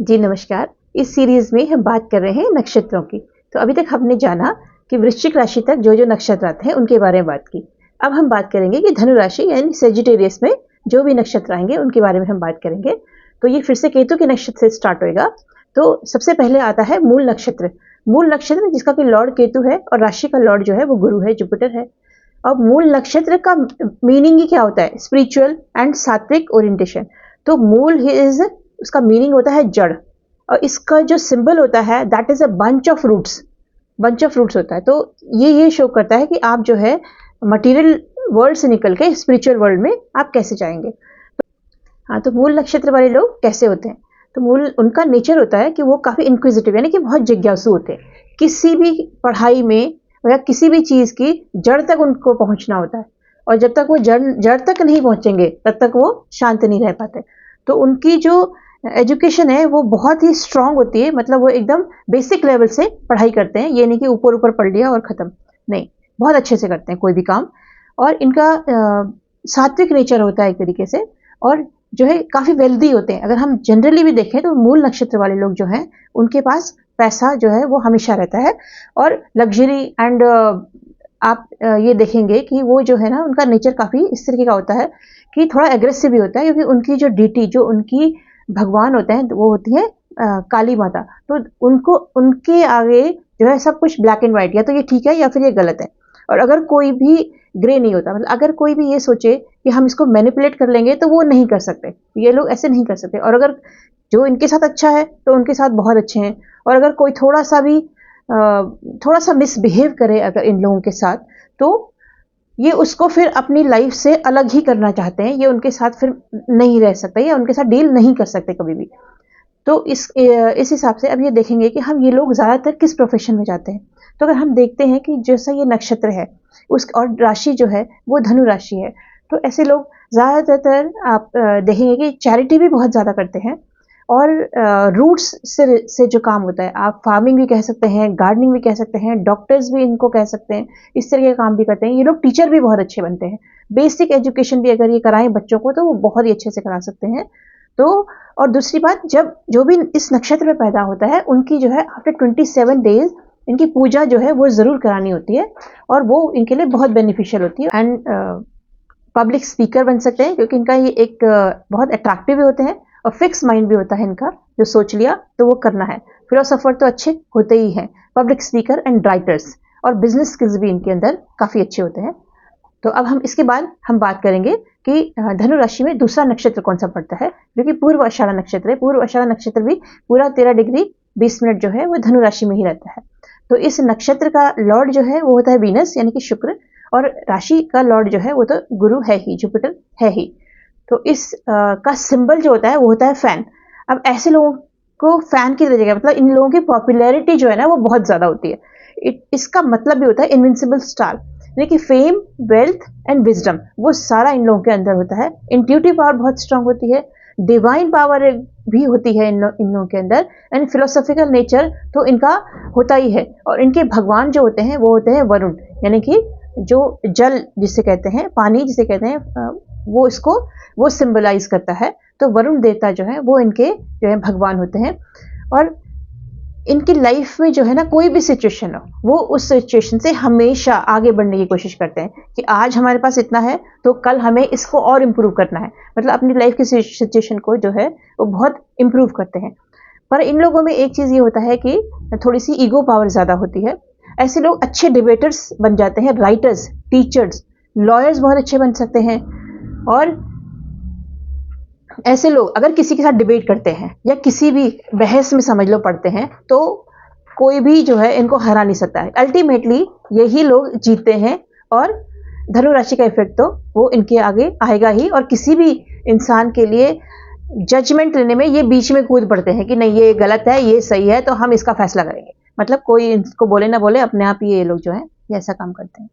जी नमस्कार। इस सीरीज में हम बात कर रहे हैं नक्षत्रों की। तो अभी तक हमने जाना कि वृश्चिक राशि तक जो जो नक्षत्र आते हैं उनके बारे में बात की। अब हम बात करेंगे कि धनु राशि यानी सेजिटेरियस में जो भी नक्षत्र आएंगे उनके बारे में हम बात करेंगे। तो ये फिर से केतु के नक्षत्र से स्टार्ट होएगा। तो सबसे पहले आता है मूल नक्षत्र। मूल नक्षत्र जिसका कि लॉर्ड केतु है और राशि का लॉर्ड जो है वो गुरु है, जुपिटर है। अब मूल नक्षत्र का मीनिंग ही क्या होता है? स्पिरिचुअल एंड सात्विक ओरिएंटेशन। तो मूल इज, उसका मीनिंग होता है जड़, और इसका जो सिंबल होता है that is a bunch of roots. Bunch of roots होता है। तो ये शो करता है कि आप जो है मटेरियल वर्ल्ड से निकल के स्पिरिचुअल वर्ल्ड में आप कैसे जाएंगे। हाँ, तो मूल नक्षत्र वाले लोग कैसे होते हैं? तो मूल उनका नेचर होता है कि वो काफी इंक्विजिटिव यानी कि बहुत जिज्ञासु होते हैं। किसी भी पढ़ाई में या किसी भी चीज की जड़ तक उनको पहुंचना होता है, और जब तक वो जड़ तक नहीं पहुंचेंगे तब तक वो शांत नहीं रह पाते। तो उनकी जो एजुकेशन है वो बहुत ही स्ट्रांग होती है। मतलब वो एकदम बेसिक लेवल से पढ़ाई करते हैं। ये नहीं कि ऊपर ऊपर पढ़ लिया और खत्म, नहीं, बहुत अच्छे से करते हैं कोई भी काम। और इनका सात्विक नेचर होता है एक तरीके से, और जो है काफी वेल्दी होते हैं। अगर हम जनरली भी देखें तो मूल नक्षत्र वाले लोग जो हैं उनके पास पैसा जो है वो हमेशा रहता है, और लग्जरी एंड आप ये देखेंगे कि वो जो है ना उनका नेचर काफी इस तरीके का होता है कि थोड़ा एग्रेसिव भी होता है, क्योंकि उनकी जो डीटी, जो उनकी भगवान होते हैं वो होती है काली माता। तो उनको, उनके आगे जो है सब कुछ ब्लैक एंड व्हाइट, या तो ये ठीक है या फिर ये गलत है। और अगर कोई भी ग्रे नहीं होता, मतलब अगर कोई भी ये सोचे कि हम इसको मैनिपुलेट कर लेंगे तो वो नहीं कर सकते। ये लोग ऐसे नहीं कर सकते। और अगर जो इनके साथ अच्छा है तो उनके साथ बहुत अच्छे हैं, और अगर कोई थोड़ा सा मिसबिहेव करे अगर इन लोगों के साथ, तो ये उसको फिर अपनी लाइफ से अलग ही करना चाहते हैं। ये उनके साथ फिर नहीं रह सकते या उनके साथ डील नहीं कर सकते कभी भी। तो इस हिसाब से अब ये देखेंगे कि हम ये लोग ज़्यादातर किस प्रोफेशन में जाते हैं। तो अगर हम देखते हैं कि जैसा ये नक्षत्र है उस और राशि जो है वो धनु राशि है, तो ऐसे लोग ज़्यादातर आप देखेंगे कि चैरिटी भी बहुत ज़्यादा करते हैं। और रूट्स से जो काम होता है, आप फार्मिंग भी कह सकते हैं, गार्डनिंग भी कह सकते हैं, डॉक्टर्स भी इनको कह सकते हैं, इस तरह के काम भी करते हैं। ये लोग टीचर भी बहुत अच्छे बनते हैं। बेसिक एजुकेशन भी अगर ये कराएं बच्चों को तो वो बहुत ही अच्छे से करा सकते हैं। तो और दूसरी बात, जब जो भी इस नक्षत्र में पैदा होता है उनकी जो है आफ्टर 27 डेज इनकी पूजा जो है वो जरूर करानी होती है, और वो इनके लिए बहुत बेनिफिशियल होती है। एंड पब्लिक स्पीकर बन सकते हैं, क्योंकि इनका ये एक बहुत अट्रैक्टिव भी होते हैं, और फिक्स माइंड भी होता है इनका, जो सोच लिया तो वो करना है। फिलोसोफर तो अच्छे होते ही हैं, पब्लिक स्पीकर एंड राइटर्स, और बिजनेस स्किल्स भी इनके अंदर काफी अच्छे होते हैं। तो अब हम इसके बाद हम बात करेंगे कि धनु राशि में दूसरा नक्षत्र कौन सा पड़ता है, जो कि पूर्व आषाढ़ नक्षत्र है। पूर्व आषाढ़ नक्षत्र भी पूरा 13 डिग्री 20 मिनट जो है वो धनु राशि में ही रहता है। तो इस नक्षत्र का लॉर्ड जो है वो होता है वीनस यानी कि शुक्र, और राशि का लॉर्ड जो है वो तो गुरु है ही, जुपिटर है ही। तो इस का सिंबल जो होता है वो होता है फैन। अब ऐसे लोगों को फैन की जगह, मतलब इन लोगों की पॉपुलैरिटी जो है ना वो बहुत ज्यादा होती है। इसका मतलब भी होता है इनविंसिबल स्टार, यानी कि फेम, वेल्थ एंड विजडम, वो सारा इन लोगों के अंदर होता है। इंट्यूटिव पावर बहुत स्ट्रांग होती है, डिवाइन पावर भी होती है इन लोगों के अंदर, एंड फिलोसॉफिकल नेचर तो इनका होता ही है। और इनके भगवान जो होते हैं वो होते हैं वरुण, यानी कि जो जल जिसे कहते हैं, पानी जिसे कहते हैं, वो इसको वो सिंबलाइज करता है। तो वरुण देवता जो है वो इनके जो है भगवान होते हैं। और इनकी लाइफ में जो है ना कोई भी सिचुएशन हो, वो उस सिचुएशन से हमेशा आगे बढ़ने की कोशिश करते हैं कि आज हमारे पास इतना है तो कल हमें इसको और इम्प्रूव करना है। मतलब अपनी लाइफ की सिचुएशन को जो है वो बहुत इम्प्रूव करते हैं। पर इन लोगों में एक चीज ये होता है कि थोड़ी सी ईगो पावर ज्यादा होती है। ऐसे लोग अच्छे डिबेटर्स बन जाते हैं, राइटर्स, टीचर्स, लॉयर्स बहुत अच्छे बन सकते हैं। और ऐसे लोग अगर किसी के साथ डिबेट करते हैं या किसी भी बहस में समझ लो पढ़ते हैं, तो कोई भी जो है इनको हरा नहीं सकता है। अल्टीमेटली यही लोग जीतते हैं, और धनु राशि का इफेक्ट तो वो इनके आगे आएगा ही। और किसी भी इंसान के लिए जजमेंट लेने में ये बीच में कूद पड़ते हैं कि नहीं ये गलत है, ये सही है, तो हम इसका फैसला करेंगे। मतलब कोई इनको बोले ना बोले, अपने आप ही ये लोग जो है ये ऐसा काम करते हैं।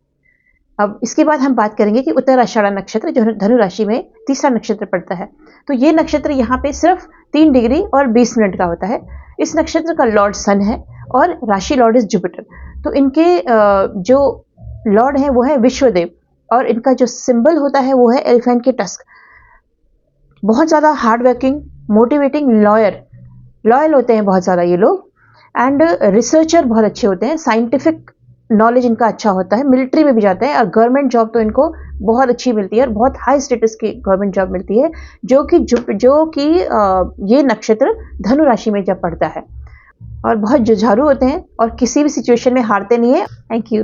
अब इसके बाद हम बात करेंगे कि उत्तर आषाढ़ नक्षत्र जो धनु राशि में तीसरा नक्षत्र पड़ता है। तो ये नक्षत्र यहाँ पे सिर्फ 3 डिग्री और 20 मिनट का होता है। इस नक्षत्र का लॉर्ड सन है और राशि लॉर्ड इज जुपिटर। तो इनके जो लॉर्ड है वो है विश्वदेव, और इनका जो सिंबल होता है वो है एलिफेंट के टस्क। बहुत ज्यादा hard working, motivating lawyer, loyal होते हैं बहुत ज़्यादा ये लोग, एंड रिसर्चर बहुत अच्छे होते हैं, साइंटिफिक नॉलेज इनका अच्छा होता है, मिलिट्री में भी जाते हैं, और गवर्नमेंट जॉब तो इनको बहुत अच्छी मिलती है और बहुत हाई स्टेटस की गवर्नमेंट जॉब मिलती है, जो कि ये नक्षत्र धनु राशि में जब पड़ता है, और बहुत जुझारू होते हैं और किसी भी सिचुएशन में हारते नहीं है। Thank you.